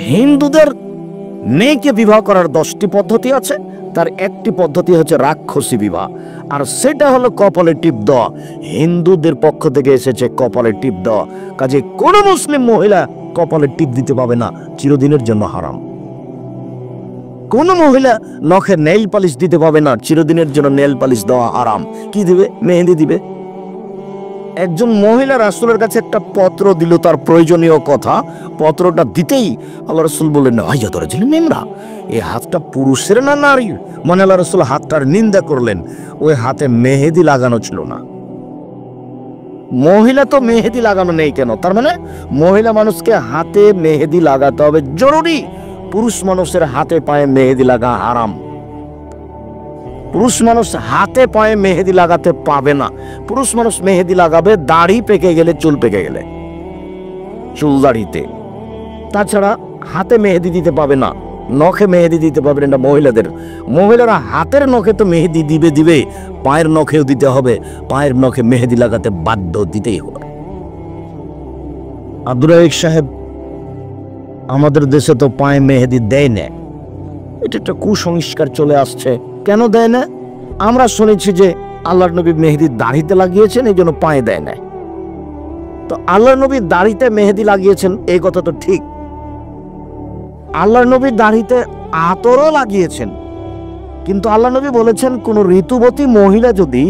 হিন্দুদের মেয়েকে বিবাহ করার 10টি পদ্ধতি আছে, তার একটি পদ্ধতি হচ্ছে রাক্ষসী বিবাহ, আর সেটা হলো কপালে টিপ দেওয়া। হিন্দুদের পক্ষ থেকে এসেছে কপালে টিপ দেওয়া, কাজে কোন মুসলিম মহিলা কপালে টিপ দিতে পাবে না, চিরদিনের জন্য হারাম। কোন মহিলা নখে নেইল পালিশ দিতে পাবে না, চিরদিনের জন্য নেইল পালিশ দেওয়া হারাম। কি দিবে? মেহেদি দিবে। একজন মহিলা রাসূলের কাছে একটা পত্র দিল, তার প্রয়োজনীয় কথা, পত্রটা দিতেই আল্লাহ রাসূল বললেন, ভাইয়া ধরে ছিলেন মেমরা, এই হাতটা পুরুষের না নারীর? মানে আল্লাহ রাসূল হাতটার নিন্দা করলেন, ওই হাতে মেহেদি লাগানো ছিল না। মহিলা তো মেহেদি লাগানো নেই কেন? তার মানে মহিলা মানুষকে হাতে মেহেদি লাগাতে হবে জরুরি, পুরুষ মানুষের হাতে পায়ে মেহেদি লাগা হারাম। পুরুষ মানুষ হাতে পায়ে মেহেদি লাগাতে পাবে না। পুরুষ মানুষ মেহেদি লাগাবে দাড়ি পেকে গেলে, চুল পেকে গেলে, চুল দাড়িতে। তাছাড়া হাতে মেহেদি দিতে পাবে না, নখে মেহেদি দিতে পাবে না মহিলাদের। মহিলারা হাতের নখে তো মেহেদি দিবে, পায়ের নখেও দিতে হবে, পায়ের নখে মেহেদি লাগাতে বাধ্য, দিতেই হবে। আব্দুর রাহিক সাহেব, আমাদের দেশে তো পায়ে মেহেদি দেয় না, এটা একটা কুসংস্কার চলে আসছে। কেন দেয় না? আমরা শুনেছি যে আল্লাহর নবী মেহেদি দাড়িতে লাগিয়েছেন, এই জন্য পায়ে দেয় না। তো আল্লাহর নবী দাড়িতে মেহেদি লাগিয়েছেন, এই কথা তো ঠিক। আল্লাহর নবী দাড়িতে আতরও লাগিয়েছেন, কিন্তু আল্লাহ নবী বলেছেন কোন ঋতুবতী মহিলা যদি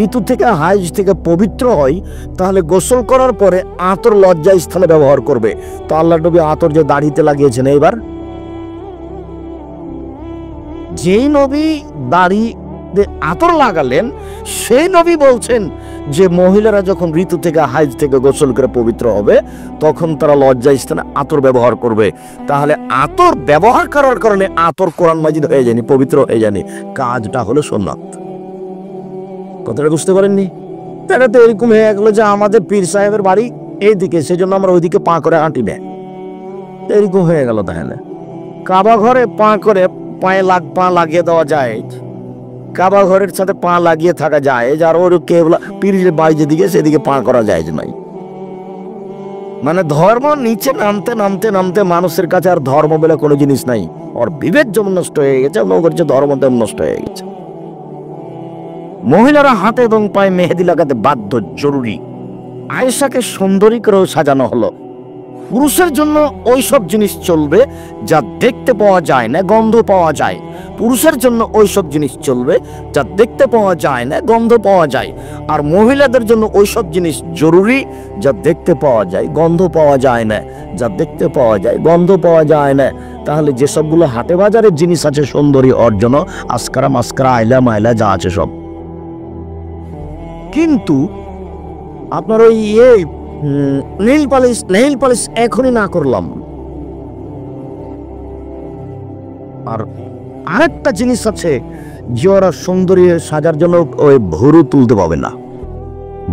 ঋতু থেকে, হাইজ থেকে পবিত্র হয়, তাহলে গোসল করার পরে আতর লজ্জা স্থানে ব্যবহার করবে। তো আল্লাহর নবী আতর যে দাড়িতে লাগিয়েছেন, এইবার যেই নবী দাড়ি আতর লাগালেন, সেই নবী বলছেন যে মহিলারা যখন ঋতু থেকে, হাইজ থেকে গোসল করে পবিত্র হবে, তখন তারা লজ্জা স্থানে আতর ব্যবহার করবে। তাহলে আতর ব্যবহার করার কারণে আতর কোরআন মাজিদ হয়ে যায়নি, পবিত্র হয়ে যায়নি, কাজটা হলো সুন্নাত। কথাটা বুঝতে পারেননি? তাহলে তো এরকম হয়ে গেল যে আমাদের পীর সাহেবের বাড়ি এইদিকে, সেজন্য আমরা ওইদিকে পা করে হাঁটি না, এরকম হয়ে গেল। তাহলে কাবা ঘরে পায়ে পা লাগিয়ে দেওয়া যায়, কাবা ঘরের সাথে পা লাগিয়ে থাকা যায়, আর ওর কেবল পীরের বাড়ি যেদিকে সেদিকে পা করা যায় যে নাই। মানে ধর্ম নিচে নামতে নামতে নামতে মানুষের কাছে আর ধর্ম বলে কোনো জিনিস নাই, ওর বিবেক যেমন নষ্ট হয়ে গেছে, ধর্ম তেমন নষ্ট হয়ে গেছে। মহিলারা হাতে এবং পায়ে মেহেদি লাগাতে বাধ্য, জরুরি। আয়েশাকে সুন্দরী করেও সাজানো হলো। পুরুষের জন্য ওই সব জিনিস চলবে যা দেখতে পাওয়া যায় না, গন্ধ পাওয়া যায়। পুরুষের জন্য ওই সব জিনিস চলবে যা দেখতে পাওয়া যায় না, গন্ধ পাওয়া যায়। আর মহিলাদের জন্য ওই সব জিনিস জরুরি যা দেখতে পাওয়া যায়, গন্ধ পাওয়া যায় না, যা দেখতে পাওয়া যায়, গন্ধ পাওয়া যায় না। তাহলে যেসবগুলো হাটে বাজারের জিনিস আছে সৌন্দর্য অর্জন, আসকারা মাস্কারা, আইলা মাইলা যা আছে সব, কিন্তু আপনার ওই নেইল পালিশ এখনই না করলাম। আর আরেকটা জিনিস আছে যে ওরা সৌন্দর্য সাজার জন্য ওই ভুরু তুলতে পাবে না,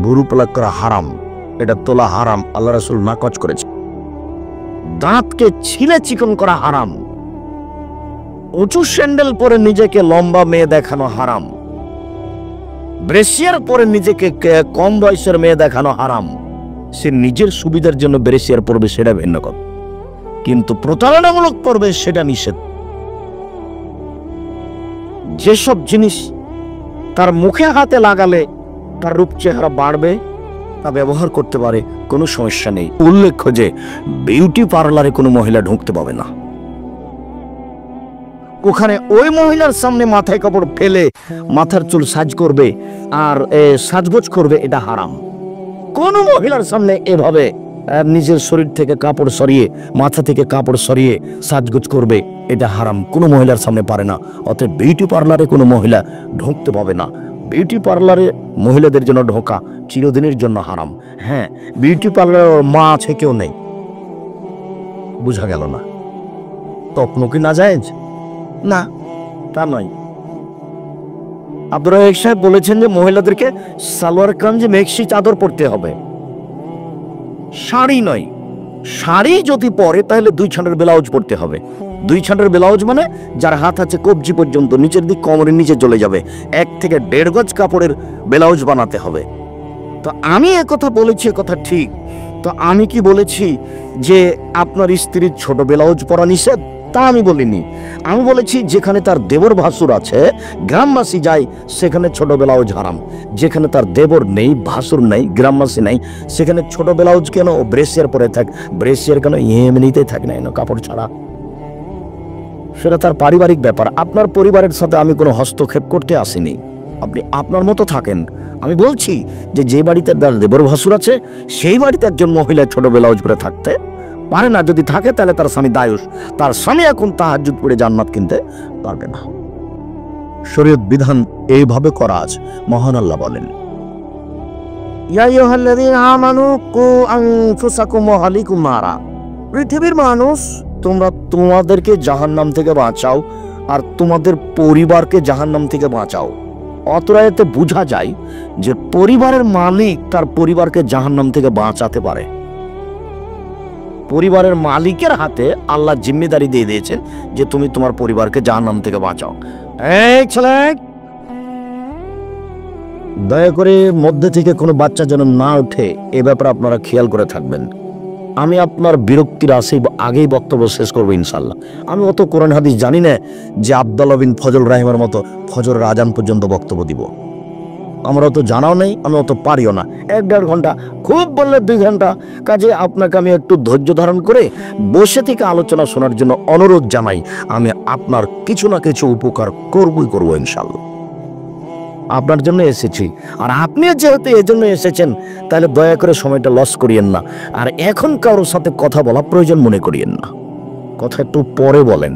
ভুরু প্লাক করা হারাম, এটা তোলা হারাম, আল্লাহ রাসূল নাকচ করেছে। দাঁতকে ছিলে চিকন করা হারাম, উঁচু স্যান্ডেল পরে নিজেকে লম্বা মেয়ে দেখানো হারাম, ব্রেসিয়ার পরে নিজেকে কম বয়সের মেয়ে দেখানো হারাম। সে নিজের সুবিধার জন্য ব্রেসিয়ার পরবে, সেটা ভিন্ন কথা, কিন্তু প্রতারণামূলক পরবে সেটা নিষেধ। যেসব জিনিস তার মুখে হাতে লাগালে তার রূপ চেহারা বাড়বে, তা ব্যবহার করতে পারে, কোনো সমস্যা নেই। উল্লেখ্য যে বিউটি পার্লারে কোনো মহিলা ঢুকতে পাবে না, ওখানে ওই মহিলার সামনে মাথায় কাপড় ফেলে মাথার চুল সাজ করবে আর সাজগোজ করবে, এটা হারাম। কোন মহিলার সামনে এভাবে নিজের শরীর থেকে কাপড় সরিয়ে, মাথা থেকে কাপড় সরিয়ে সাজগোজ করবে, এটা হারাম, কোনো মহিলার সামনে পারে না। অতএব বিউটি পার্লারে কোনো মহিলা ঢুকতে পাবে না। বিউটি পার্লারে মহিলাদের জন্য ঢোকা চিরদিনের জন্য হারাম। হ্যাঁ, বিউটি পার্লারে মা আছে, কেউ নেই, বুঝা গেল না? তখন কি না জায়েজ? না, তা নয়। আব্দুর রাহিক সাহেব বলেছেন যে মহিলাদেরকে সালোয়ার কামিজ, মেক্সি চাদর পরতে হবে, শাড়ি নয়। শাড়ি যদি পরে তাহলে 2 ছাঁটের ব্লাউজ পরতে হবে। 2 ছাঁটের ব্লাউজ মানে যার হাত আছে কবজি পর্যন্ত, নিচের দিক কোমরের নিচে চলে যাবে, 1 থেকে 1.5 গজ কাপড়ের ব্লাউজ বানাতে হবে। তো আমি একথা বলেছি, কথা ঠিক, তো আমি কি বলেছি যে আপনার স্ত্রীর ছোট ব্লাউজ পরা নিষেধ? তা আমি বলিনি। আমি বলেছি যেখানে তার দেবর ভাসুর আছে, গ্রামবাসী যায়, সেখানে ছোট ব্লাউজ হারাম। যেখানে তার দেবর নেই, ভাসুর নেই, গ্রামবাসী নেই, সেখানে ছোট ব্লাউজ কেন? ব্রেসিয়ার পরে থাক। ব্রেসিয়ার কেন? এমনিতেই থাক না, কাপড় ছাড়া। সেটা তার পারিবারিক ব্যাপার। আপনার পরিবারের সাথে আমি কোনো হস্তক্ষেপ করতে আসিনি। আপনি আপনার মতো থাকেন। আমি বলছি যে বাড়িতে তার দেবর ভাসুর আছে, সেই বাড়িতে একজন মহিলা ছোট ব্লাউজ পরে থাকতে পারে না। যদি থাকে তাহলে তার স্বামী দায়ুস। তার স্বামী এখন তাহাজ্জুদ পড়ে জান্নাত কিনতে পারবে না। শরীয়ত বিধান এইভাবে করা আছে। মহান আল্লাহ বলেন, ইয়া আইয়ুহাল্লাযীনা আমানু কু আনফুসাকুম ওয়া আহলিকুম নারা। পৃথিবীর মানুষ, তোমরা তোমাদেরকে জাহান্নাম থেকে বাঁচাও আর তোমাদের পরিবারকে জাহান্নাম থেকে বাঁচাও। অতরায়তে বোঝা যায় যে পরিবারের মালিক তার পরিবারকে জাহান্নাম থেকে বাঁচাতে পারে। পরিবারের মালিকের হাতে আল্লাহ জিম্মেদারি দিয়ে দিয়েছেন যে তুমি তোমার পরিবারকে জাহান্নাম থেকে বাঁচাও। এই ছেলে, দয়া করে মধ্যে থেকে কোনো বাচ্চা যেন না ওঠে, এ ব্যাপারে আপনারা খেয়াল করে থাকবেন। আমি আপনার বিরক্তির আগেই বক্তব্য শেষ করবো ইনশাল্লাহ। আমি অত কোরআন হাদিস জানি না যে আব্দুল্লাহ বিন ফজল রাহিমের মতো ফজরের আজান পর্যন্ত বক্তব্য দিব। আমরা অত জানাও নেই, আমি অত পারিও না। 1-1.5 ঘন্টা, খুব বললে 2 ঘন্টা। কাজে আপনাকে আমি একটু ধৈর্য ধারণ করে বসে থেকে আলোচনা শোনার জন্য অনুরোধ জানাই। আমি আপনার কিছু না কিছু উপকার করবো ইনশাল্লাহ। আপনার জন্য এসেছি, আর আপনিও যেহেতু এজন্য এসেছেন, তাহলে দয়া করে সময়টা লস করিয়েন না। আর এখন কারোর সাথে কথা বলা প্রয়োজন মনে করিয়েন না। কথা একটু পরে বলেন।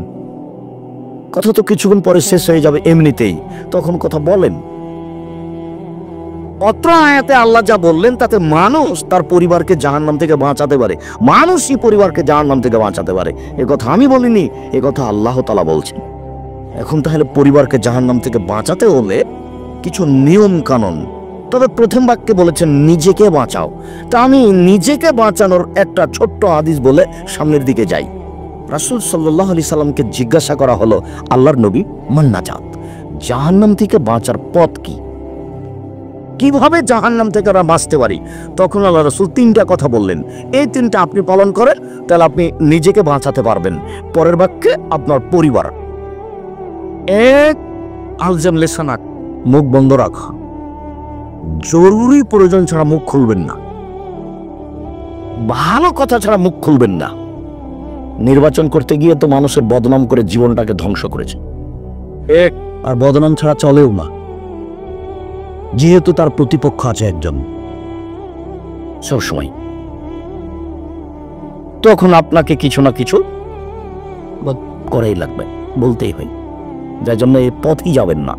কথা তো কিছুক্ষণ পরে শেষ হয়ে যাবে এমনিতেই, তখন কথা বলেন। অত্র আয়াতে আল্লাহ যা বললেন তাতে মানুষ তার পরিবারকে জাহান্নাম থেকে বাঁচাতে পারে। মানুষই পরিবারকে জাহান্নাম থেকে বাঁচাতে পারে। এ কথা আমি বলিনি, এ কথা আল্লাহ তাআলা বলছেন। এখন তাহলে পরিবারকে জাহান্নাম থেকে বাঁচাতে হলে কিছু নিয়ম কানুন। তবে প্রথম বাক্যে বলেছেন নিজেকে বাঁচাও। তা আমি নিজেকে বাঁচানোর একটা ছোট্ট হাদিস বলে সামনের দিকে যাই। রাসূল সাল্লাল্লাহু আলাইহি সাল্লামকে জিজ্ঞাসা করা হলো, আল্লাহর নবী, মান নাজাত, জাহান্নাম থেকে বাঁচার পথ কি? কিভাবে জাহান্নাম থেকে আমরা বাঁচতে পারি? তখন আল্লাহ রাসূল 3টা কথা বললেন। এই 3টা আপনি পালন করেন, তাহলে আপনি নিজেকে বাঁচাতে পারবেন। পরের বাক্যে আপনার পরিবার। 1, আলজাম লিসানাক, মুখ বন্ধ রাখা। জরুরি প্রয়োজন ছাড়া মুখ খুলবেন না। ভালো কথা ছাড়া মুখ খুলবেন না। নির্বাচন করতে গিয়ে তো মানুষের বদনাম করে জীবনটাকে ধ্বংস করেছে। আর বদনাম ছাড়া চলেও না, যেহেতু তার প্রতিপক্ষ আছে একজন সবসময়। তখন আপনাকে কিছু না কিছু করেই লাগবে, বলতেই হয়। যার জন্য এই পথই যাবেন না।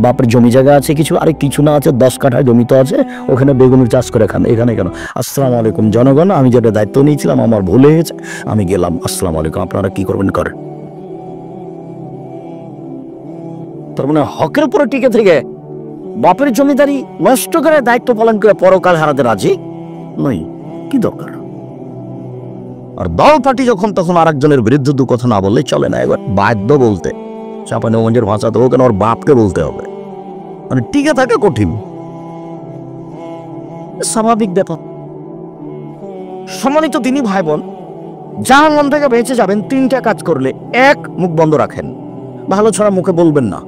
বাপের জমি জায়গা আছে কিছু, আরে কিছু না আছে 10 কাঠা জমি তো আছে, ওখানে বেগুনের চাষ করে খান। এখানে কেন? আসসালামু আলাইকুম জনগণ, আমি যেটা দায়িত্ব নিয়েছিলাম আমার ভুল হয়েছে, আমি গেলাম, আসসালামু আলাইকুম, আপনারা কি করবেন করেন। তার মানে হকের উপরে টিকে থেকে বাপের জমিদারি নষ্ট করে দায়িত্ব পালন করে পরকাল হারাতে রাজি নই। কি দরকার? আর দল পার্টি যখন তখন আরেকজনের বিরুদ্ধে 2 কথা না বললে চলে না। এবার বাধ্য বলতে, চাঁপাইনবাবগঞ্জের ভাষা তো কেন ওর বাপকে বলতে হবে, মানে টিকে থাকে কঠিন, স্বাভাবিক ব্যাপার। সম্মানিত দিনী ভাই বোন, জাহান্নাম থেকে বেঁচে যাবেন 3টা কাজ করলে। 1, মুখ বন্ধ রাখেন, ভালো ছড়া মুখে বলবেন না,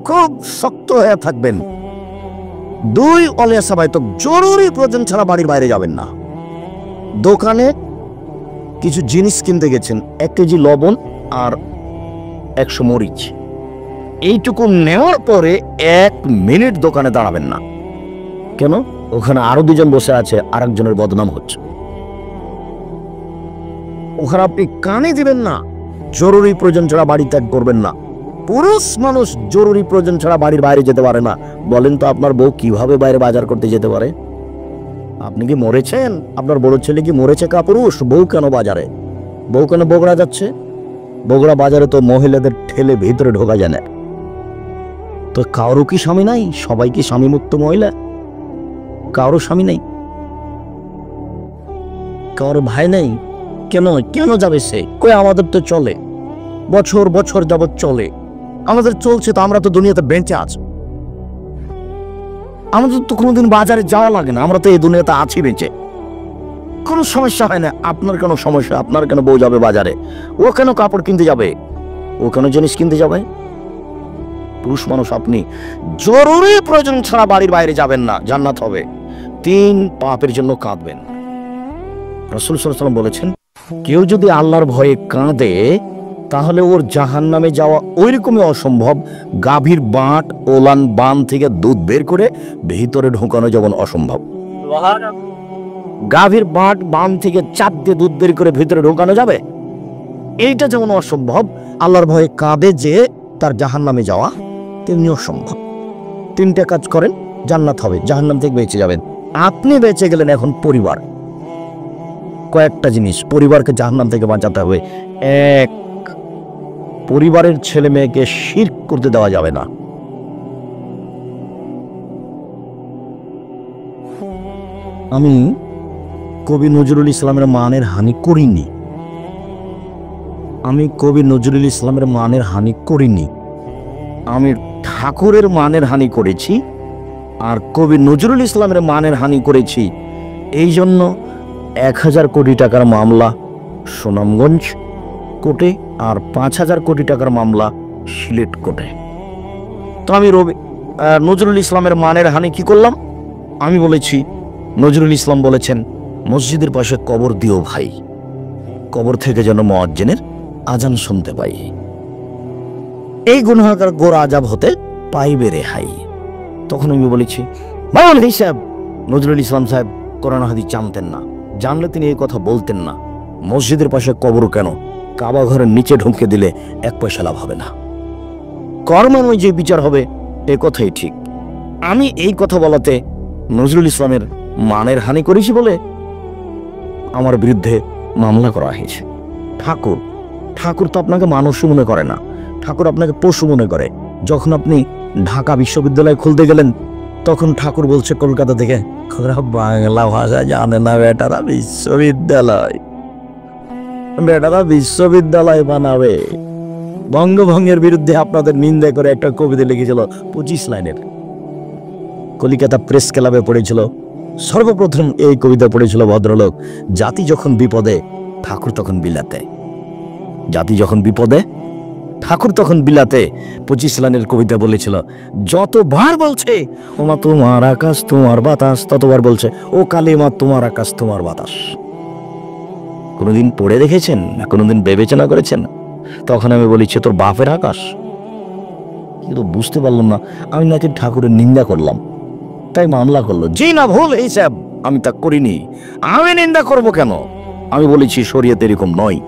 খুব শক্ত হয়ে থাকবেন। 2, অলিয়া সবাই তো জরুরি প্রয়োজন ছাড়া বাড়ির বাইরে যাবেন না। দোকানে কিছু জিনিস কিনতে গেছেন, 1 কেজি লবণ আর 100 মরিচ, এইটুকু নেওয়ার পরে 1 মিনিট দোকানে দাঁড়াবেন না। কেন? ওখানে আরো 2 জন বসে আছে, আরেকজনের বদনাম হচ্ছে। ওখানে আপনি কানে দিবেন না। জরুরি প্রয়োজন ছাড়া বাড়ি ত্যাগ করবেন না। পুরুষ মানুষ জরুরি প্রয়োজন ছাড়া বাড়ির বাইরে যেতে পারে না। বলেন তো আপনার বউ কিভাবে বাইরে বাজার করতে যেতে পারে? আপনি কি মরেছেন? আপনার বড় ছেলে কি মরেছে কাপুরুষ? বউ কেন বাজারে? বউ কেন বগুড়া যাচ্ছে? বগুড়া বাজারে তো মহিলাদের ঠেলে ভিতরে ঢোকা যায় না। তো কারো কি স্বামী নাই? সবাই কি স্বামী মুক্ত মহিলা? কারো স্বামী নাই, কারো ভাই নাই। কেন কেন যাবে সে? কই আমাদের তো চলে, বছর বছর যাবৎ চলে, আমাদের চলছে তো, আমরা তো দুনিয়াতে বেঁচে আছি। আমাদের তো কোনোদিন বাজারে যাওয়া লাগে না, আমরা তো এই দুনিয়াতে আছি বেঁচে। কোনো সমস্যা হয় না। আপনার কেন সমস্যা? আপনার কেন বউ যাবে বাজারে? ও কেন কাপড় কিনতে যাবে? ও কেন জিনিস কিনতে যাবে? পুরুষ মানুষ আপনি জরুরি প্রয়োজন ছাড়া বাড়ির বাইরে যাবেন না, জান্নাত হবে। 3 পাপের জন্য কাঁদবেন। রাসূল সাল্লাল্লাহু আলাইহি ওয়াসাল্লাম বলেছেন, কেউ যদি আল্লাহর ভয়ে কাঁদে তাহলে ওর জাহান্নামে যাওয়া ওইরকমই অসম্ভব গাভীর বাঁট ওলান বান থেকে দুধ বের করে ভিতরে ঢোকানো যেমন অসম্ভব। গাভীর বাঁট বান থেকে চাপ দিয়ে দুধ বের করে ভিতরে ঢোকানো যাবে, এইটা যেমন অসম্ভব আল্লাহর ভয়ে কাঁদে যে তার জাহান্নামে যাওয়া তেমনি অসম্ভব। 3টা কাজ করেন, জান্নাত হবে, জাহান্নাম থেকে বেঁচে যাবেন। আপনি বেঁচে গেলেন। এখন পরিবার, কয়েকটা জিনিস পরিবারকে জাহান্নাম থেকে বাঁচাতে হবে। 1, পরিবারের ছেলে মেয়েকে শিরক করতে দেওয়া যাবে না। আমি কবি নজরুল ইসলামের মানের হানি করিনি। আমি ঠাকুরের মানের হানি করেছি আর কবি নজরুল ইসলামের মানের হানি করেছি। এই জন্য 1000 কোটি টাকার মামলা সুনামগঞ্জ কোর্টে আর 5000 কোটি টাকার মামলা সিলেট কোর্টে। তো আমি নজরুল ইসলামের মানের হানি কি করলাম? আমি বলেছি, নজরুল ইসলাম বলেছেন, মসজিদের পাশে কবর দিও ভাই, কবর থেকে যেন মুয়াজ্জিনের আজান শুনতে পাই। এই গুনাহগার গোর আজাব হতে পাইবে রেহাই। তখন আমি বলেছি, মাওলানা সাহেব, নজরুল ইসলাম সাহেব কোরআন হাদিস জানতেন না, জানলে তিনি এই কথা বলতেন না। মসজিদের পাশে কবর কেন? কাবা ঘরের নিচে ঢুকে দিলে 1 পয়সা লাভ হবে না, কর্মান্বয়ে যে বিচার হবে এ কথাই ঠিক। আমি এই কথা বলাতে নজরুল ইসলামের মানের হানি করেছি বলে আমার বিরুদ্ধে মামলা করা হয়েছে। ঠাকুর তো আপনাকে মানুষও মনে করে না, ঠাকুর আপনাকে পশু মনে করে। যখন আপনি ঢাকা বিশ্ববিদ্যালয় খুলতে গেলেন তখন ঠাকুর বলছে কলকাতা থেকে, বাংলা ভাষা জানে না বেটারা বিশ্ববিদ্যালয় বানাবে। বঙ্গভঙ্গের বিরুদ্ধে আপনাদের নিন্দা করে একটা কবিতা লিখেছিল 25 লাইনের। কলিকাতা প্রেস ক্লাবে পড়েছিল, সর্বপ্রথম এই কবিতা পড়েছিল ভদ্রলোক। জাতি যখন বিপদে ঠাকুর তখন বিলাতে, জাতি যখন বিপদে ঠাকুর তখন বিলাতে। 25 লাইনের কবিতা বলেছিল। যতবার বলছে ওমা তোমার আকাশ তোমার বাতাস, ততবার বলছে ও কালিমা তোমার আকাশ তোমার বাতাস। কোনোদিন পড়ে দেখেছেন? কোনোদিন বিবেচনা করেছেন? তখন আমি বলেছি তোর বাপের আকাশ। কিন্তু বুঝতে পারলাম না আমি নাকি ঠাকুরের নিন্দা করলাম, তাই মামলা করলো। জি না, ভুল হিসাব, আমি তা করিনি। আমি নিন্দা করব কেন? আমি বলেছি শরীয়ত এরকম নয়।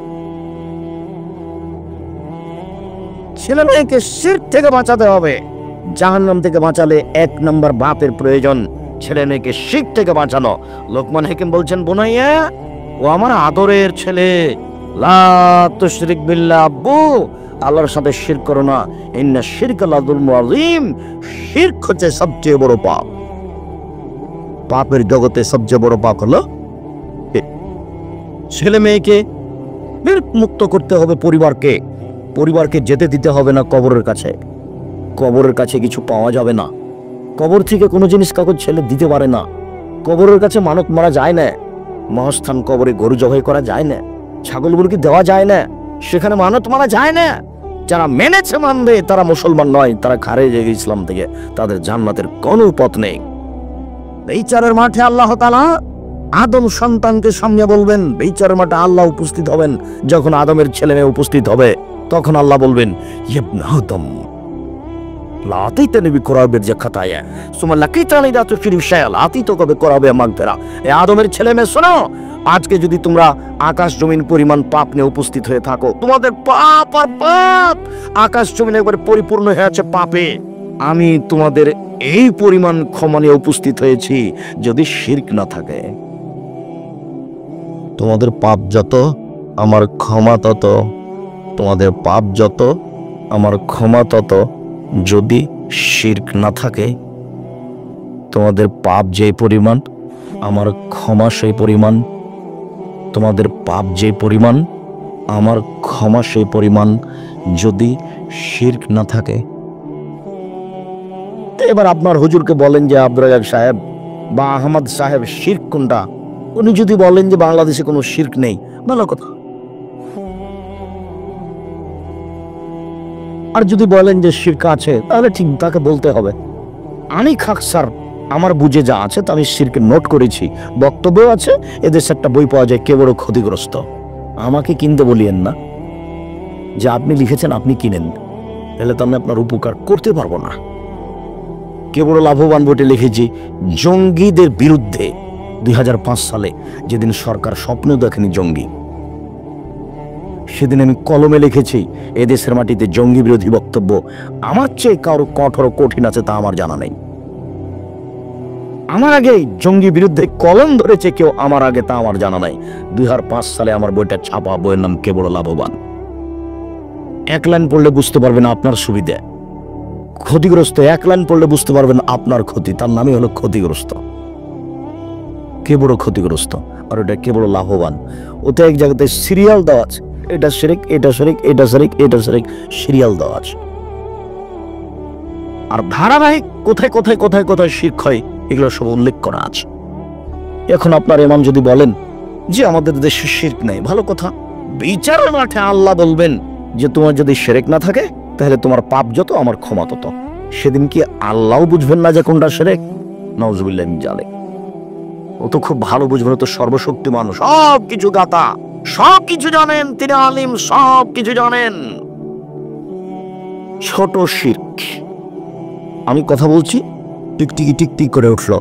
ছেলে মেয়েকে শিরক থেকে বাঁচাতে হবে। জাহান্নাম থেকে বাঁচালে 1 নম্বর বাপের প্রয়োজন, ছেলে মেয়েকে শিরক থেকে বাঁচানো। লোকমান হাকিম বলছেন, বুনাইয়া, ও আমার আদরের ছেলে, লা তুশরিক বিল্লাহ, আব্বু আল্লাহর সাথে শিরক করো না। ইন্না শিরকা লাযুলমুন আযীম, শিরক হচ্ছে সবচেয়ে বড় পাপ। পাপের জগতে সবচেয়ে বড় পাপ হলো ছেলে মেয়েকে মুক্ত করতে হবে। পরিবারকে যেতে দিতে হবে না কবরের কাছে। কবরের কাছে কিছু পাওয়া যাবে না। কবর থেকে কোনো জিনিস কাউকে ছেলে দিতে পারে না। কবরের কাছে মানত মারা যায় না। মহাস্থান কবরে গরু জবাই করা যায় না, ছাগলগুলোকে দেওয়া যায় না, সেখানে মানত মারা যায় না। যারা মেনেছে মানবে তারা মুসলমান নয়, তারা খারেজ হয়ে গেছে ইসলাম থেকে, তাদের জান্নাতের কোনো পথ নেই। বিচারের মাঠে আল্লাহ তাআলা আদম সন্তানকে সামনে বলবেন, বিচারের মাঠে আল্লাহ উপস্থিত হবেন। যখন আদমের ছেলে মেয়ে উপস্থিত হবে তখন আল্লাহ বলবেন, ইবনে আদম লা আতাইতানি বিকুরাবির জাকাতায়া সুম্মা লাকিতানি লা তুশরিক শাইআ লা আতাইতুকা বিকুরাবিয়া মাগফিরা। এ আদমের ছেলে মেয়ে শোনো, আজকে যদি তোমরা আকাশ জমিন পরিমাণ পাপ নিয়ে উপস্থিত হয়ে থাকো, তোমাদের পাপ আর পাপ, আকাশ জমিন একবারে পরিপূর্ণ হয়ে আছে পাপে, আমি তোমাদের এই পরিমাণ ক্ষমা নিয়ে উপস্থিত হয়েছি যদি শিরক না থাকে। তোমাদের পাপ যত আমার ক্ষমা তত, তোমাদের পাপ যত আমার ক্ষমা তত, যদি শিরক না থাকে। তোমাদের পাপ যে পরিমাণ আমার ক্ষমা সেই পরিমাণ, তোমাদের পাপ যে পরিমাণ আমার ক্ষমা সেই পরিমাণ, যদি শিরক না থাকে। এবার আপনার হুজুরকে বলেন যে আব্দুর রাজ্জাক সাহেব বা আহমদ সাহেব শিরক কোনটা? উনি যদি বলেন যে বাংলাদেশে কোনো শিরক নেই, ভালো কথা। আর যদি বলেন যে শিরক আছে, তাহলে ঠিক তাকে বলতে হবে। আমি খাক স্যার, আমার বুঝে যা আছে তা আমি শিরকে নোট করেছি, বক্তব্য আছে। এদেশে একটা বই পাওয়া যায়, কে বড় ক্ষতিগ্রস্ত। আমাকে কিনতে বলিয়েন না, যে আপনি লিখেছেন আপনি কিনেন, তাহলে তো আমি আপনার উপকার করতে পারবো না। কে বড় লাভবান বইটা লিখেছি জঙ্গিদের বিরুদ্ধে 2005 সালে, যেদিন সরকার স্বপ্ন দেখেনি জঙ্গি, সেদিন আমি কলমে লিখেছি এদেশের মাটিতে জঙ্গি বিরোধী বক্তব্য আমার চেয়ে কারো কঠোর কঠিন আছে তা আমার জানা নেই। আমার আগে জঙ্গি বিরুদ্ধে কলম ধরেছে কেউ আমার আগে, তা আমার জানা নাই। 2005 সালে আমার বইটা ছাপা, বইয়ের নাম কে বড় লাভবান। এক লাইন পড়লে বুঝতে পারবেন আপনার সুবিধা, ক্ষতিগ্রস্ত এক লাইন পড়লে বুঝতে পারবেন আপনার ক্ষতি। তার নামই হলো ক্ষতিগ্রস্ত, কে বড় ক্ষতিগ্রস্ত, আর ওটা কে বড় লাভবান। ওতে এক জায়গাতে সিরিয়াল দেওয়া আছে, এটা শিরক, এটা শিরক, এটা শিরক, এটা শিরক, সিরিয়াল দেওয়া আছে। আর ধারাবাহিক কোথায় কোথায় কোথায় কোথায় শিরক হয় এগুলো সব উল্লেখ করা আছে। এখন আপনার ইমাম যদি বলেন যে আমাদের দেশে শিরক নেই, ভালো কথা। বিচারের মাঠে আল্লাহ বলবেন যে তোমার যদি শিরক না থাকে তাহলে তোমার পাপ যত আমার ক্ষমা তত। সেদিন কি আল্লাহও বুঝবেন না যে কোনটা শিরক? নাউজুবিল্লাহ মিন যালিক। ও তো খুব ভালো বুঝবেন, তো সর্বশক্তি মানুষ, সব কিছু গাতা, সব কিছু জানেন, তিনি আলিম, সব কিছু জানেন। ছোট শিরক। আমি কথা বলছি, টিকটিকি টিকটিক করে উঠলো,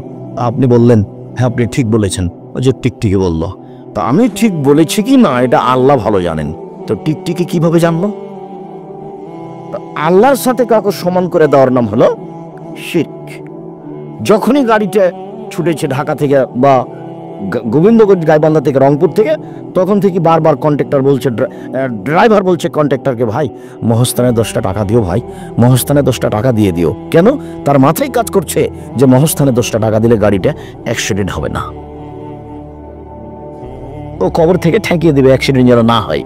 আপনি বললেন হ্যাঁ আপনি ঠিক বলেছেন, ও যে টিকটিকি বললো, তা আমি ঠিক বলেছি কি না এটা আল্লাহ ভালো জানেন। তো টিকটিকি কিভাবে জানলো? আল্লাহর সাথে কাউকে সমান করে দেওয়ার নাম হলো শিরক। যখনই গাড়িটা ছুটেছে ঢাকা থেকে বা গোবিন্দগঞ্জ গাইবান্ধা থেকে রংপুর থেকে, তখন থেকে বারবার কন্ট্রাক্টর বলছে, ড্রাইভার বলছে কন্ট্রাক্টরকে, ভাই মহস্থানে 10টা টাকা দিও, ভাই মহস্থানে 10টা টাকা দিয়ে দিও। কেন? তার মাথায় কাজ করছে যে মহস্থানে 10টা টাকা দিলে গাড়িটা অ্যাক্সিডেন্ট হবে না, ও কবর থেকে ঠেকিয়ে দেবে অ্যাক্সিডেন্ট যেন না হয়।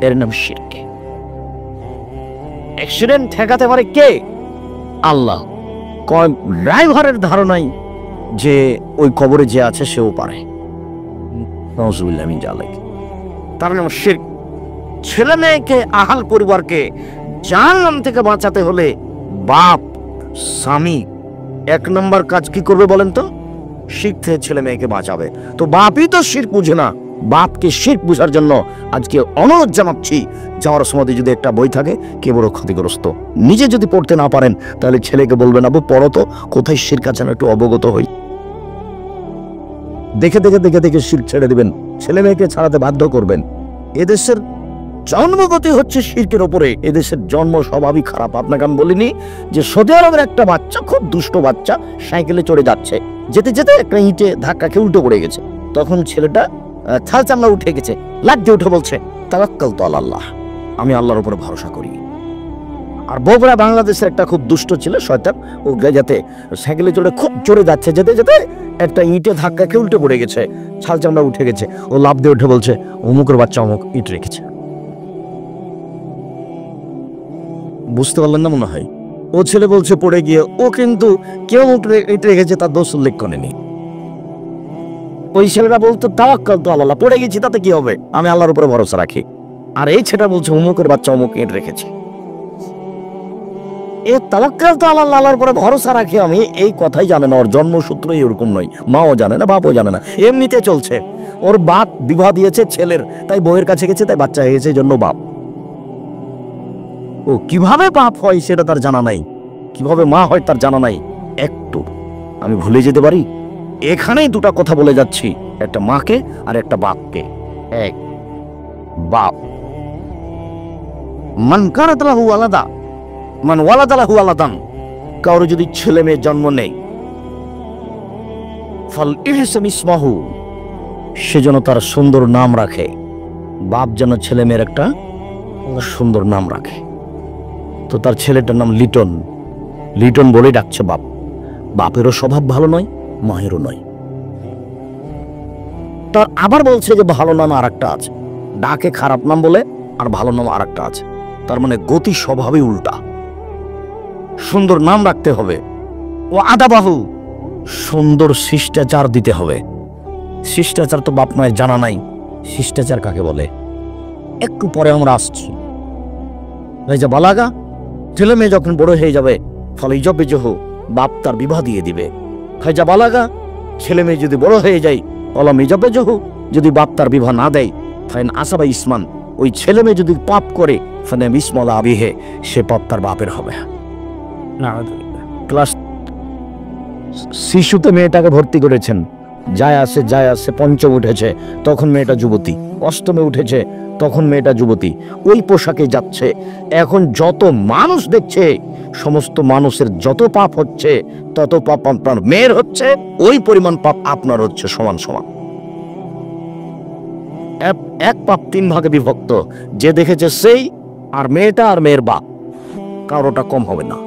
এর নাম শিরক। অ্যাক্সিডেন্ট ঠেকাতে পারে কে? আল্লাহ। ড্রাইভারের ধারণাই যে ওই কবরে যে আছে সেও পারে। নাউজুবিল্লাহ মিন যালিক। তার নাম শিরক। ছেলে মেয়েকে, আহাল পরিবারকে জাহান্নাম থেকে বাঁচাতে হলে বাপ স্বামী 1 নম্বর কাজ কি করবে বলেন তো? শিরক থেকে ছেলে মেয়েকে বাঁচাবে। তো বাপই তো শিরক বুঝে না, বাপকে শিরক বুঝার জন্য আজকে অনুরোধ জানাচ্ছি, যাওয়ার সময় যদি একটা বই থাকে কে বড় ক্ষতিগ্রস্ত, নিজে যদি পড়তে না পারেন তাহলে ছেলেকে বলবেন আবু পড়ো তো, কোথায় শিরক আছে না একটু অবগত হই। দেখে দেখে দেখে দেখে শিরক ছেড়ে দিবেন, ছেলে মেয়েকে ছাড়াতে বাধ্য করবেন। এদেশের জন্মগতি হচ্ছে শিরকের ওপরে, এদেশের জন্ম স্বভাবই খারাপ। আপনাকে আমি বলিনি যে সৌদি আরবের একটা বাচ্চা, খুব দুষ্ট বাচ্চা, সাইকেলে চড়ে যাচ্ছে, যেতে যেতে একটা ইঁটে ধাক্কা খেয়ে উল্টে পড়ে গেছে। তখন ছেলেটা ছাল চামড়া উঠে গেছে, লাফ দিয়ে উঠে বলছে তাওয়াক্কালতু আলাল্লাহ, আমি আল্লাহর উপরে ভরসা করি। আর বগুড়া বাংলাদেশের একটা খুব দুষ্ট ছিল শয়তান, ও যাতে সাইকেলে চড়ে খুব জোরে যাচ্ছে, যেতে যেতে একটা ইঁটে ধাক্কা খেয়ে উল্টে পড়ে গেছে, ছাল চামড়া উঠে গেছে, ও লাফ দিয়ে উঠে বলছে অমুকের বাচ্চা অমুক ইট রেখেছে। বুঝতে পারলেন না মনে হয়? ও ছেলে বলছে পড়ে গিয়ে, ও কিন্তু কেউ ইট রেখেছে তার দোষ উল্লেখ করেনি। ওই ছেলেটা বলতো তাওয়াক্কালতু আলাল্লাহ, পড়ে গেছি তাতে কি হবে, আমি আল্লাহর উপরে ভরসা রাখি। আর এই ছেলেটা বলছে অমুকের বাচ্চা অমুক ইট রেখেছে। এ তাওয়াক্কালতু আলাল্লাহ, আল্লাহর উপরে ভরসা রাখি আমি, এই কথাই জানে না। ওর জন্মসূত্রই এরকম নয়, মাও জানে না, বাপও জানে না, এমনিতে চলছে। ওর বাপ বিবাহ দিয়েছে ছেলের, তাই বউয়ের কাছে গেছে, তাই বাচ্চা হয়ে গেছে, এই জন্য বাপ। ও কিভাবে বাপ হয় সেটা তার জানা নাই, কিভাবে মা হয় তার জানা নাই। একটু আমি ভুলে যেতে পারি। এখানেই দুটা কথা বলে যাচ্ছি, একটা মাকে আর একটা বাপকে। এক, বাপ মান কানাত লাহু ওয়ালাদা মান ওয়ালাদা লাহু ওয়ালাদান, কারো যদি ছেলে মেয়ে জন্ম নেই, ফাল ইহসান ইসমাহু, সেজন্য তার সুন্দর নাম রাখে। বাপ যেন ছেলে মেয়ের একটা সুন্দর নাম রাখে। তো তার ছেলেটার নাম লিটন, লিটন বলে ডাকছে বাপ। বাপেরও স্বভাব ভালো নয়, মায়েরও নয়। তার আবার বলছে যে ভালো নাম আর একটা আছে, ডাকে খারাপ নাম বলে, আর ভালো নাম আর একটা আছে। তার মানে গতি স্বভাবই উল্টা। সুন্দর নাম রাখতে হবে, ও আদাবাহু, সুন্দর শিষ্টাচার দিতে হবে। শিষ্টাচার তো বাপ মায়ের জানা নাই। শিষ্টাচার কাকে বলে একটু পরে আমরা আসছি। এই যে বালাগা, ছেলে মেয়ে যখন বড় হয়ে যাবে, ফলে ইজবে জহ বাপ তার বিবাহ দিয়ে দিবে। খাইজা বালাগা, ছেলে মেয়ে যদি বড় হয়ে যায়, অলম ইজবে জহ, যদি বাপ তার বিবাহ না দেয়, ফাইন আসাবা ইসমান, ওই ছেলে মেয়ে যদি পাপ করে, ফাইন ইসমলা আবিহে, সে পাপ তার বাপের হবে। ক্লাস শিশুতে মেয়েটাকে ভর্তি করেছেন, যায় আসে পঞ্চম উঠেছে, তখন মেয়েটা যুবতী, অষ্টমে উঠেছে, তখন মেয়েটা যুবতী, ওই পোশাকে যাচ্ছে। এখন যত মানুষ দেখছে, সমস্ত মানুষের যত পাপ হচ্ছে, তত পাপ আপনার মেয়ের হচ্ছে, ওই পরিমাণ পাপ আপনার হচ্ছে, সমান সমান। এক পাপ 3 ভাগে বিভক্ত, যে দেখেছে সেই, আর মেয়েটা আর মেয়ের বাপ, কারোটা কম হবে না।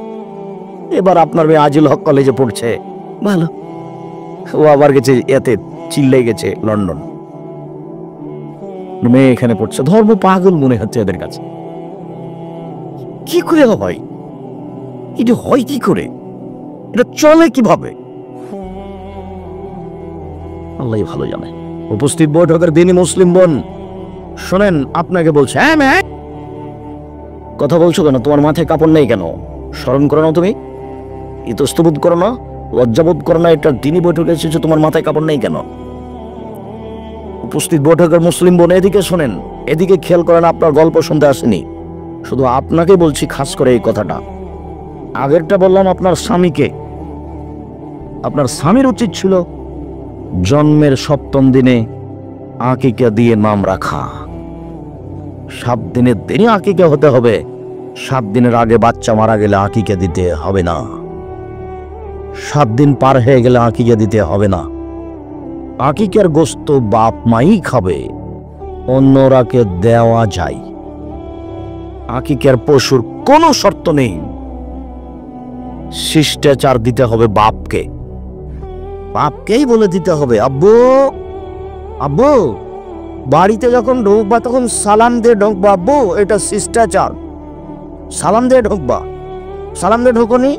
এবার আপনার মেয়ে আজিল হক কলেজে পড়ছে, ভালো, ও আবার গেছে এতে চিল্লে গেছে লন্ডন, মেয়ে এখানে পড়ছে। ধর্ম পাগল মনে হচ্ছে এদের কাছে। কি করে হয় এটা? হয় কি করে? এটা চলে কিভাবে? আল্লাহ ভালো জানে। উপস্থিত বৈঠকের দিনই মুসলিম বোন শোনেন, আপনাকে বলছে, হ্যাঁ ম্যাঁ কথা বলছো কেন? তোমার মাথায় কাপড় নেই কেন? স্মরণ করো না তুমি? ইতস্তবোধ করো না? লজ্জাবোধ করো না? এটা দিনই বৈঠকে এসেছে, তোমার মাথায় কাপড় নেই কেন? উপস্থিত বৈঠকের মুসলিম বোন এদিকে শোনেন, এদিকে খেয়াল করেন। আপনার গল্প শুনতে আসেনি, শুধু আপনাকে বলছি খাস করে এই কথাটা। আগেরটা বললাম আপনার স্বামীকে। আপনার স্বামীর উচিত ছিল জন্মের 7ম দিনে আকিকা দিয়ে নাম রাখা। 7 দিনের দিনই আকিকা হতে হবে। 7 দিনের আগে বাচ্চা মারা গেলে আকিকা দিতে হবে না। 7 দিন পার হয়ে গেলে আকিকা দিতে হবে না। আকিকার গোশত বাপ মাই খাবে, অন্যরাকে দেওয়া যায়। আকিকার পশুর কোনো শর্ত নেই, শিষ্টাচার দিতে হবে বাপকে। বাপকেই বলে দিতে হবে, আব্বু আব্বু বাড়িতে যখন ঢুকবা তখন সালাম দিয়ে ঢুকবা, আব্বু এটা শিষ্টাচার, সালাম দিয়ে ঢুকবা। সালাম দিয়ে ঢুকনি?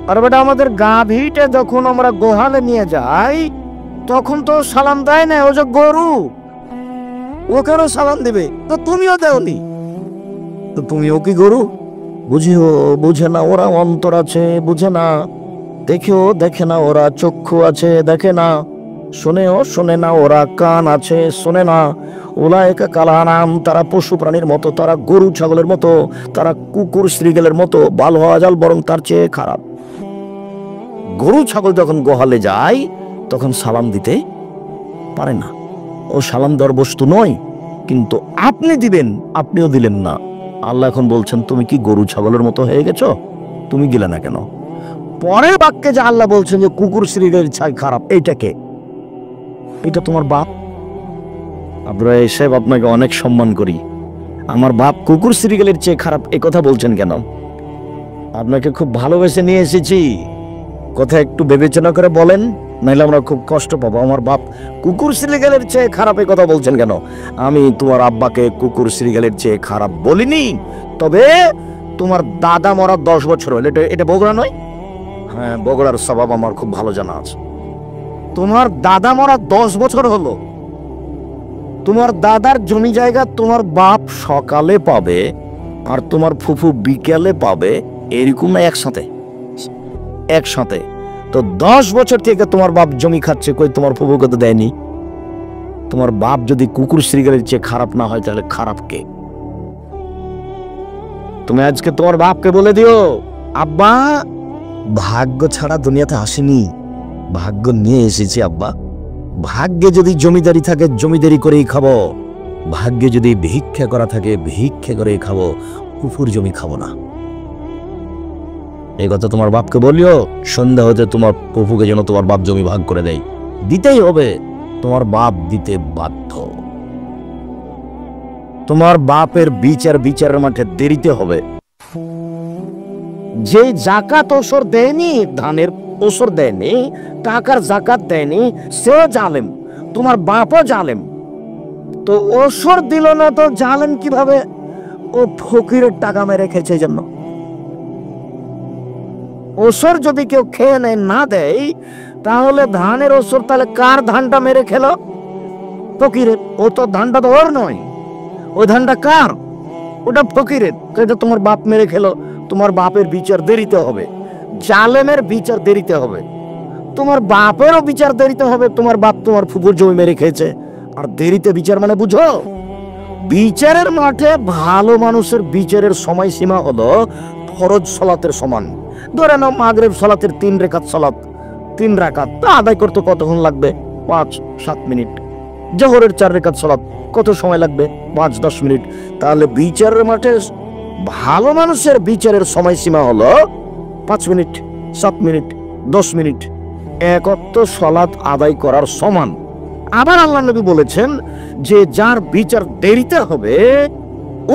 আর বেটা আমাদের গাভীটা যখন আমরা গোহালে নিয়ে যাই, তখন তো সালাম দেয় না, ও যে গরু, ওকেও সালাম দিবে, তো তুমিও দেওনি, তো তুমিও কি গরু? বুঝিও বুঝে না, ওরা অন্তর আছে, বুঝে না। দেখেও দেখে না, ওরা চক্ষু আছে, দেখে না। শোনেও শোনে না, ওরা কান আছে, শোনে না। উলায়েকা কালানাম, তারা পশু প্রাণীর মতো, তারা গরু ছাগলের মতো, তারা কুকুর শ্রীগেলের মতো, বাল হওয়া জাল বরং তার চেয়ে খারাপ। গরু ছাগল যখন গোহালে যায় তখন সালাম দিতে পারে না, ও সালাম দেওয়ার বস্তু নয়। কিন্তু আপনি দিবেন, আপনিও দিলেন না। আল্লাহ এখন বলছেন, তুমি কি গরু ছাগলের মতো হয়ে গেছো? তুমি গেলে না কেন? পরের বাক্যে যে আল্লাহ বলছেন যে কুকুর শ্রীগেলের ছাই খারাপ, এইটাকে, এটা তোমার বাপ। আপনারা সাহেব, আপনাকে অনেক সম্মান করি, আমার বাপ কুকুর শ্রীগেলের চেয়ে খারাপ এই কথা বলছেন কেন? আপনাকে খুব ভালোবেসে নিয়ে এসেছি, কথা একটু বিবেচনা করে বলেন, নাইলে আমরা খুব কষ্ট পাবো। আমার বাপ কুকুর শ্রীগেলের চেয়ে খারাপ এই কথা বলছেন কেন? আমি তোমার আব্বাকে কুকুর শ্রীগেলের চেয়ে খারাপ বলিনি, তবে তোমার দাদা মরা 10 বছর হলো। এটা বগুড়া নয়? হ্যাঁ, বগুড়ার স্বভাব আমার খুব ভালো জানা আছে। তোমার দাদা মরা 10 বছর হলো, তোমার দাদার জমি জায়গা তোমার বাপ সকালে পাবে আর তোমার ফুফু বিকেলে পাবে, এরকম না একসাথে? একসাথে তো 10 বছর থেকে তোমার বাপ জমি খাচ্ছে, কই তোমার ফুফুকে তো দেয়নি। তোমার বাপ যদি কুকুর শ্রীগেলের চেয়ে খারাপ না হয়, তাহলে খারাপ কে? তুমি আজকে তোমার বাপকে বলে দিও, আব্বা ভাগ্য ছাড়া দুনিয়াতে আসেনি, ভাগ্য নিয়ে এসেছি আব্বা। ভাগ্যে যদি জমিদারি থাকে, জমিদারি করেই খাবো। ভাগ্যে যদি ভিক্ষা করা থাকে, ভিক্ষা করেই খাবো, কুকুর জমি খাবো না। এই কথা তোমার বাপকে বলিও, সন্ধ্যা হতে তোমার ফুফুকে যেন তোমার বাপ জমি ভাগ করে দেয়। দিতেই হবে, তোমার বাপ দিতে বাধ্য। তোমার বাপের বিচারের মাঠে দেরিতে হবে। যে জাকাত ওসর দেয়নি, ধানের ওসর দেয়নি, টাকার জাকাত দেয়নি, সেও জালেম, তোমার বাপও জালেম। তো ওসর দিল না তো জালেম কিভাবে? ও ফকিরের টাকা মেরে খেয়েছে জন্য। ওসর যদি কেউ খেয়ে নেয়, না দেয়, তাহলে ধানের ওসর তাহলে কার ধানটা মেরে খেলো? ফকিরের। ও তো ধানটা তো ওর নয়, ওই ধানটা কার? ওটা ফকিরের। এটা তোমার বাপ মেরে খেলো, তোমার বাপের বিচার দেরিতে হবে, জালেমের বিচার দেরিতে হবে, তোমার বাপেরও বিচার দেরিতে হবে। তোমার বাপ তোমার ফুফুর জমি মেরে খেয়েছে, আর দেরিতে বিচার মানে বুঝো? বিচারের মাঠে ভালো মানুষের বিচারের সময়সীমা হলো ফরজ সালাতের সমান। ধরে নাও মাগরিব সালাতের 3 রাকাত সালাত, 3 রাকাত তা আদায় করতে কতক্ষণ লাগবে? 5-7 মিনিট। জোহরের 4 রাকাত সালাত কত সময় লাগবে? 5-10 মিনিট। তাহলে বিচারের মাঠে ভালো মানুষের বিচারের সময়সীমা হলো 5 মিনিট, 7 মিনিট, 10 মিনিট। এক ওয়াক্ত সালাত আদায় করার সমান। আবার আল্লাহ নবী বলেছেন যে যার বিচার দেরিতে হবে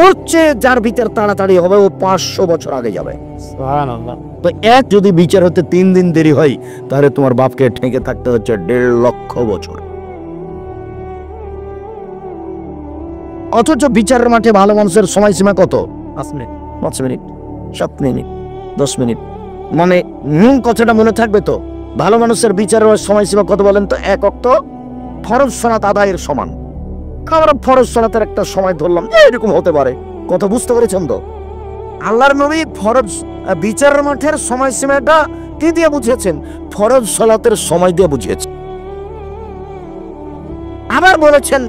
ওর চেয়ে যার বিচার তাড়াতাড়ি হবে ও 500 বছর আগে যাবে। সুবহানাল্লাহ। তো এক যদি বিচার হতে 3 দিন দেরি হয়, তাহলে তোমার বাপকে ঠেকে থাকতে হচ্ছে 1.5 লক্ষ বছর। অথচ বিচারের মাঠে ভালো মানুষের সময়সীমা কত? 5 মিনিট, 5 মিনিট, 7 মিনিট, 10 মিনিট। মানে কথাটা মনে থাকবে তো? ভালো মানুষের বিচারের সময়সীমা কত বলেন তো? এক ওয়াক্ত ফরজ সালাত আদায়ের সমান। আমরা ফরজ সালাতের একটা সময় ধরলাম, এরকম হতে পারে। কথা বুঝতে পেরেছেন তো? আল্লাহর নবী ফরজ বিচারের মাঠের সময়সীমাটা কি দিয়ে বুঝিয়েছেন? ফরজ সালাতের সময় দিয়ে বুঝিয়েছেন। আবার বলেছেন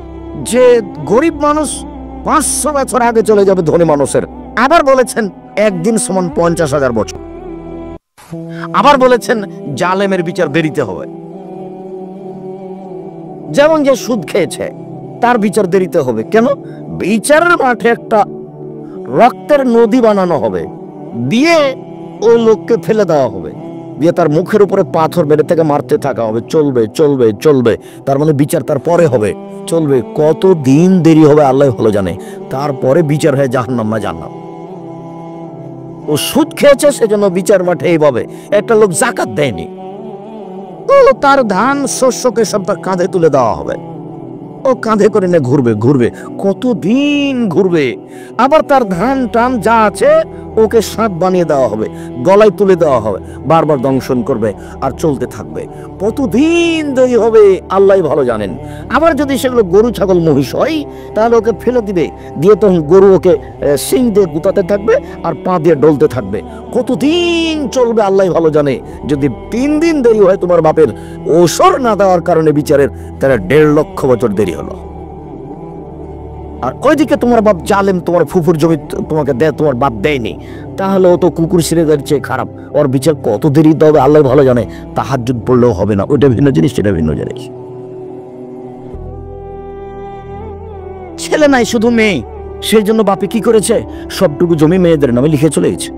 যে গরিব মানুষ 500 বছর আগে চলে যাবে ধনী মানুষের। আবার বলেছেন একদিন সমান 50,000 বছর। আবার বলেছেন জালেমের বিচার দেরিতে হবে। যেমন যে সুদ খেয়েছে তার বিচার দেরিতে হবে। কেন? বিচারের মাঠে একটা রক্তের নদী বানানো হবে, দিয়ে ও লোককে ফেলে দেওয়া হবে, দিয়ে তার মুখের উপরে পাথর মেরে থেকে মারতে থাকা হবে। চলবে চলবে চলবে, তার মানে বিচার তার পরে হবে। চলবে কত দিন দেরি হবে আল্লাহ ভালো জানে। তারপরে বিচার হয় জাহান্নাম না জান্নাত। ও সুদ খেয়েছে সেজন্য বিচার মাঠে এইভাবে। একটা লোক যাকাত দেয়নি, ও তার ধান শস্যকে সব তার কাঁধে তুলে দেওয়া হবে। ও কাঁধে করে নিয়ে ঘুরবে ঘুরবে, কতদিন ঘুরবে। আবার তার ধান টান যা আছে ওকে সাপ বানিয়ে দেওয়া হবে, গলায় তুলে দেওয়া হবে, বারবার দংশন করবে আর চলতে থাকবে। কতদিন দেরি হবে আল্লাহ ভালো জানেন। আবার যদি সেগুলো গরু ছাগল মহিষ হয় তাহলে ওকে ফেলে দিবে, দিয়ে তখন গরু ওকে শিং দিয়ে গুতাতে থাকবে আর পা দিয়ে ডলতে থাকবে। কতদিন চলবে আল্লাহ ভালো জানে। যদি 3 দিন দেরি হয় তোমার বাপের ওসর না দেওয়ার কারণে বিচারের, তাহলে 1.5 লক্ষ বছর দেরি হলো। আর ওইদিকে তোমার বাপ জালেম, তোমার ফুফুর জমি তোমাকে দেয়, তোমার বাপ দেয়নি, তাহলে ও তো কুকুর সিরেদের চেয়ে খারাপ। ওর বিচার কত দেরি হবে আল্লাহ ভালো জানে। তাহাজ্জুদ পড়লেও হবে না। ওইটা ভিন্ন জিনিস, সেটা ভিন্ন জিনিস। ছেলে নাই শুধু মেয়ে, সেই জন্য বাপে কি করেছে? সবটুকু জমি মেয়েদের নামে লিখে চলে গেছে।